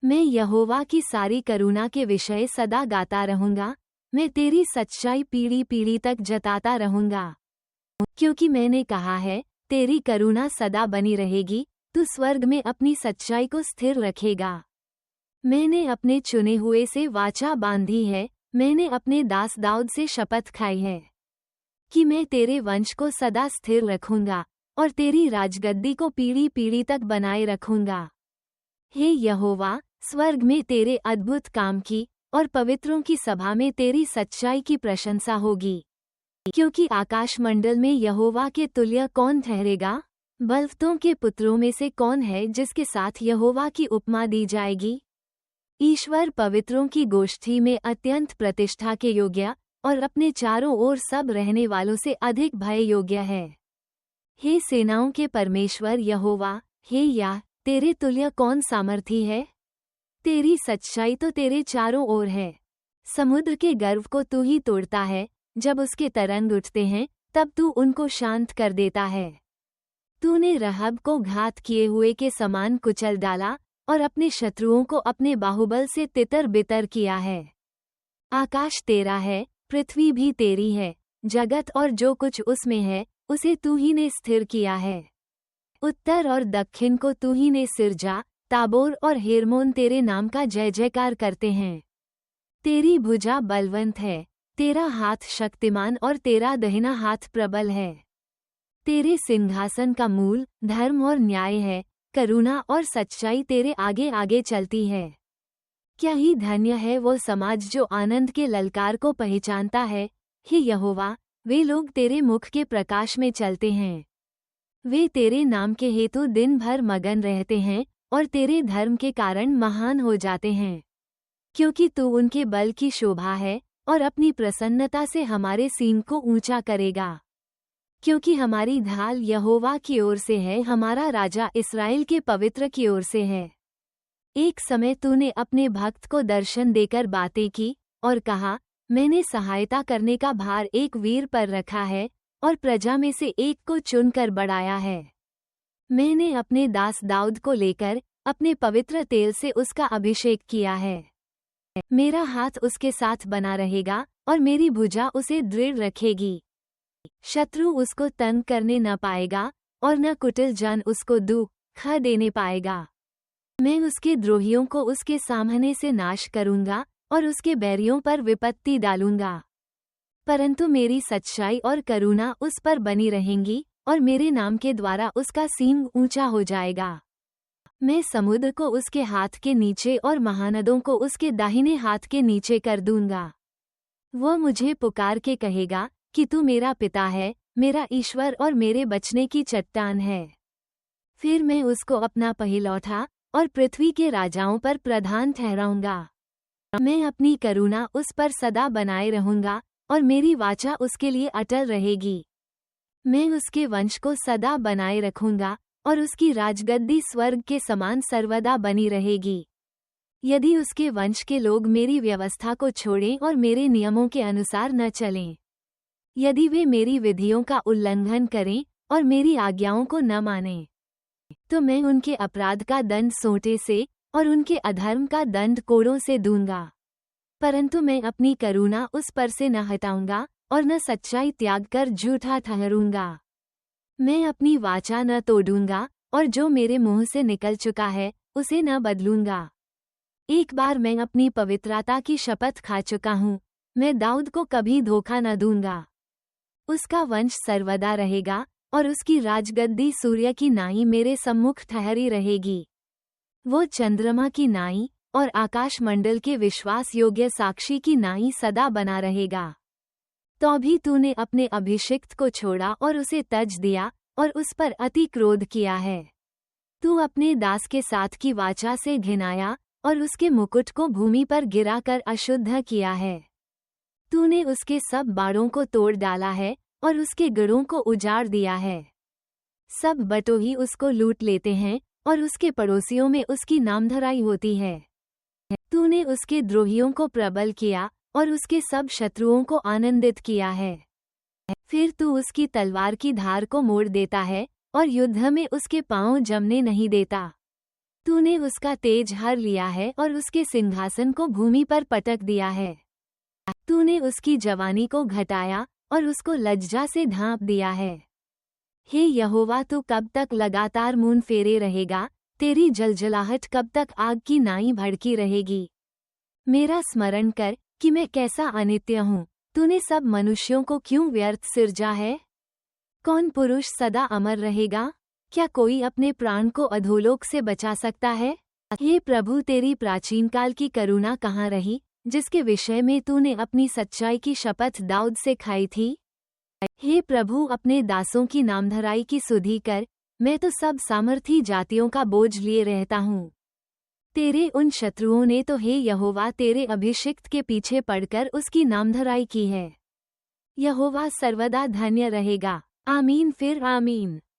मैं यहोवा की सारी करुणा के विषय सदा गाता रहूंगा। मैं तेरी सच्चाई पीढ़ी पीढ़ी तक जताता रहूंगा। क्योंकि मैंने कहा है, तेरी करुणा सदा बनी रहेगी, तू स्वर्ग में अपनी सच्चाई को स्थिर रखेगा। मैंने अपने चुने हुए से वाचा बांधी है, मैंने अपने दास दाऊद से शपथ खाई है कि मैं तेरे वंश को सदा स्थिर रखूंगा और तेरी राजगद्दी को पीढ़ी पीढ़ी तक बनाए रखूंगा। हे यहोवा, स्वर्ग में तेरे अद्भुत काम की और पवित्रों की सभा में तेरी सच्चाई की प्रशंसा होगी। क्योंकि आकाशमंडल में यहोवा के तुल्य कौन ठहरेगा? बलवन्तों के पुत्रों में से कौन है जिसके साथ यहोवा की उपमा दी जाएगी? ईश्वर पवित्रों की गोष्ठी में अत्यंत प्रतिष्ठा के योग्य और अपने चारों ओर सब रहने वालों से अधिक भय योग्य है। हे सेनाओं के परमेश्वर यहोवा, हे याह, तेरे तुल्य कौन सामर्थी है? तेरी सच्चाई तो तेरे चारों ओर है। समुद्र के गर्व को तू ही तोड़ता है, जब उसके तरंग उठते हैं तब तू उनको शांत कर देता है। तूने रहब को घात किए हुए के समान कुचल डाला और अपने शत्रुओं को अपने बाहुबल से तितर बितर किया है। आकाश तेरा है, पृथ्वी भी तेरी है, जगत और जो कुछ उसमें है उसे तू ही ने स्थिर किया है। उत्तर और दक्षिण को तू ही ने सिरजा, ताबोर और हेर्मोन तेरे नाम का जय जयकार करते हैं। तेरी भुजा बलवंत है, तेरा हाथ शक्तिमान और तेरा दाहिना हाथ प्रबल है। तेरे सिंहासन का मूल धर्म और न्याय है, करुणा और सच्चाई तेरे आगे आगे चलती है। क्या ही धन्य है वो समाज जो आनंद के ललकार को पहचानता है। हे यहोवा, वे लोग तेरे मुख के प्रकाश में चलते हैं। वे तेरे नाम के हेतु दिन भर मगन रहते हैं और तेरे धर्म के कारण महान हो जाते हैं। क्योंकि तू उनके बल की शोभा है और अपनी प्रसन्नता से हमारे सींग को ऊंचा करेगा। क्योंकि हमारी ढाल यहोवा की ओर से है, हमारा राजा इस्राएल के पवित्र की ओर से है। एक समय तूने अपने भक्त को दर्शन देकर बातें की और कहा, मैंने सहायता करने का भार एक वीर पर रखा है और प्रजा में से एक को चुनकर बढ़ाया है। मैंने अपने दास दाऊद को लेकर अपने पवित्र तेल से उसका अभिषेक किया है। मेरा हाथ उसके साथ बना रहेगा और मेरी भुजा उसे दृढ़ रखेगी। शत्रु उसको तंग करने न पाएगा और न कुटिल जन उसको दुख देने पाएगा। मैं उसके द्रोहियों को उसके सामने से नाश करूंगा और उसके बैरियों पर विपत्ति डालूंगा। परंतु मेरी सच्चाई और करुणा उस पर बनी रहेंगी और मेरे नाम के द्वारा उसका सींग ऊंचा हो जाएगा। मैं समुद्र को उसके हाथ के नीचे और महानदों को उसके दाहिने हाथ के नीचे कर दूंगा। वह मुझे पुकार के कहेगा कि तू मेरा पिता है, मेरा ईश्वर और मेरे बचने की चट्टान है। फिर मैं उसको अपना पहिलौठा और पृथ्वी के राजाओं पर प्रधान ठहराऊंगा। मैं अपनी करुणा उस पर सदा बनाए रहूंगा और मेरी वाचा उसके लिए अटल रहेगी। मैं उसके वंश को सदा बनाए रखूंगा और उसकी राजगद्दी स्वर्ग के समान सर्वदा बनी रहेगी। यदि उसके वंश के लोग मेरी व्यवस्था को छोड़ें और मेरे नियमों के अनुसार न चलें, यदि वे मेरी विधियों का उल्लंघन करें और मेरी आज्ञाओं को न मानें, तो मैं उनके अपराध का दंड सोंटे से और उनके अधर्म का दंड कोड़ों से दूंगा। परंतु मैं अपनी करुणा उस पर से न हटाऊंगा और न सच्चाई त्याग कर झूठा ठहरूंगा। मैं अपनी वाचा न तोड़ूंगा और जो मेरे मुंह से निकल चुका है उसे न बदलूंगा। एक बार मैं अपनी पवित्रता की शपथ खा चुका हूँ, मैं दाऊद को कभी धोखा न दूंगा। उसका वंश सर्वदा रहेगा और उसकी राजगद्दी सूर्य की नाई मेरे सम्मुख ठहरी रहेगी। वो चंद्रमा की नाई और आकाशमंडल के विश्वास योग्य साक्षी की नाई सदा बना रहेगा। तो भी तूने अपने अभिषिक्त को छोड़ा और उसे तज दिया और उस पर अति क्रोध किया है। तू अपने दास के साथ की वाचा से घिनाया और उसके मुकुट को भूमि पर गिराकर अशुद्ध किया है। तूने उसके सब बाड़ों को तोड़ डाला है और उसके गढ़ों को उजाड़ दिया है। सब बटोही उसको लूट लेते हैं और उसके पड़ोसियों में उसकी नामधराई होती है। तूने उसके द्रोहियों को प्रबल किया और उसके सब शत्रुओं को आनंदित किया है। फिर तू उसकी तलवार की धार को मोड़ देता है और युद्ध में उसके पांव जमने नहीं देता। तूने उसका तेज हर लिया है और उसके सिंहासन को भूमि पर पटक दिया है। तूने उसकी जवानी को घटाया और उसको लज्जा से ढांप दिया है। हे यहोवा, तू कब तक लगातार मुंह फेरे रहेगा? तेरी जलजलाहट कब तक आग की नाई भड़की रहेगी? मेरा स्मरण कर कि मैं कैसा अनित्य हूँ। तूने सब मनुष्यों को क्यों व्यर्थ सिरजा है? कौन पुरुष सदा अमर रहेगा? क्या कोई अपने प्राण को अधोलोक से बचा सकता है? हे प्रभु, तेरी प्राचीन काल की करुणा कहाँ रही, जिसके विषय में तूने अपनी सच्चाई की शपथ दाऊद से खाई थी? हे प्रभु, अपने दासों की नामधराई की सुधि कर। मैं तो सब सामर्थी जातियों का बोझ लिए रहता हूँ। तेरे उन शत्रुओं ने तो हे यहोवा तेरे अभिषिक्त के पीछे पड़कर उसकी नामधराई की है। यहोवा सर्वदा धन्य रहेगा। आमीन फिर आमीन।